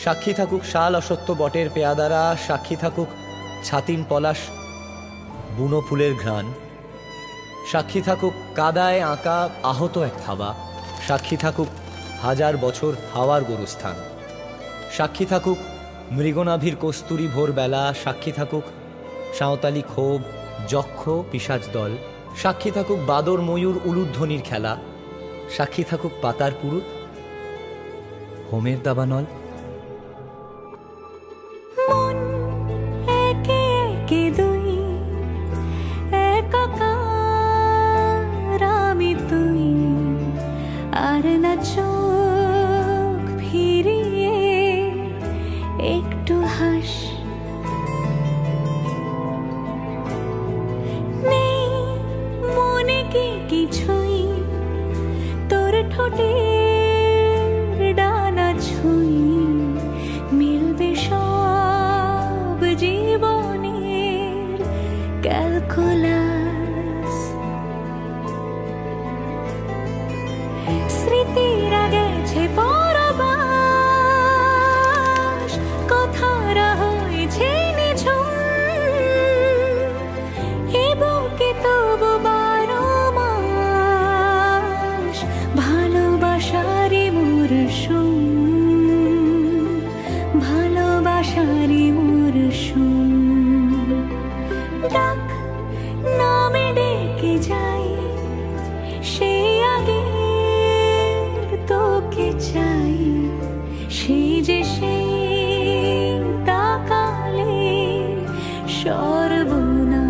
সাক্ষী থাকুক শাল অসত্য বটের পেয়াদারা, সাক্ষী থাকুক ছাতিম পলাশ বুনো ফুলের ঘ্রাণ, সাক্ষী থাকুক কাদায় আঁকা আহত এক থাবা, সাক্ষী থাকুক হাজার বছর হাওয়ার গোরস্থান, সাক্ষী থাকুক মৃগনাভির কস্তুরী ভোরবেলা, সাক্ষী থাকুক সাঁওতালি ক্ষোভ যক্ষ পিশাচ দল, সাক্ষী থাকুক বাদর ময়ূর উলুধ্বনির খেলা, সাক্ষী থাকুক পাতার পুরুত হোমের দাবানল। আর না চোখ ফিরিয়ে একটু হাস, নেই মনে কি কিছুই তোর ঠোঁটের ডানা ছুঁই, মিলবে সব জীবনের ক্যালকুলাস। স্মৃতিরা গেছে পরবাস, কথারা হয়েছে নিঝুম, এ বুকে তবু 12 মাস ভালোবাসারই মরশুম, ভালোবাসারই মরশুম। ডাক নামে ডেকে যাই সেই আগে তোকে চাই, সেই যে সেই তাকালে সর্বনাশ।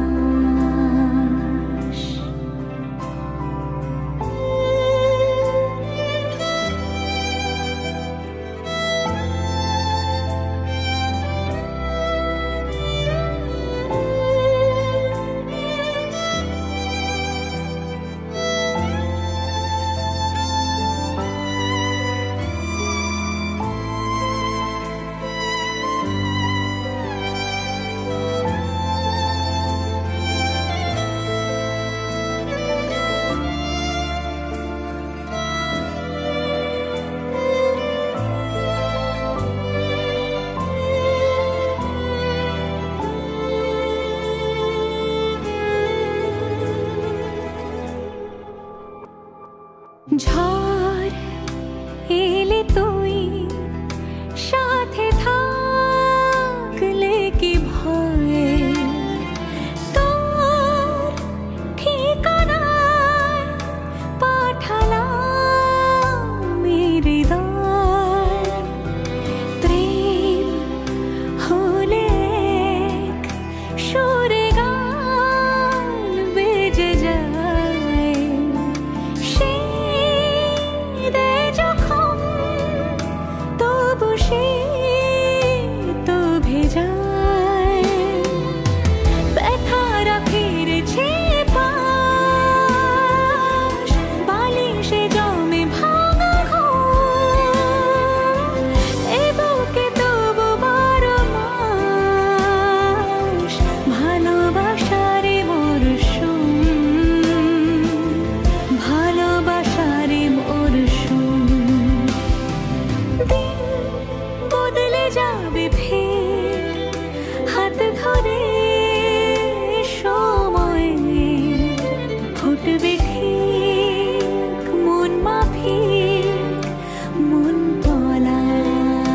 ঝড় এলে তুই সাথে থাকলে কি ভয়, তোর ঠিকানায় পাঠালাম হৃদয়। প্রেম হলে এক সুরে গান বেজে যায়, যখন তবু সে তো ভেজায়। ব্যথারা ফিরেছে পাশ, বালিশে জমে ভাঙা ঘুম, এ বুকে তবু 12 মাস ভালোবাসারে মরশুম, ভালোবাসারে মরশুম। দিন বদলে যাবে ফের হাত ধরে সময়, ফুটবে ঠিক মন মাফিক মন পলাশ,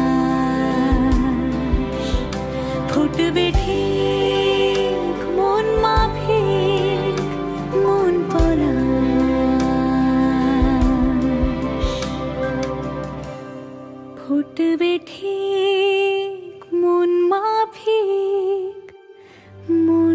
ফুটবে ঠিক মন মাফিক মন পলাশ, ফুটবে ঠিক মন মাফিক মন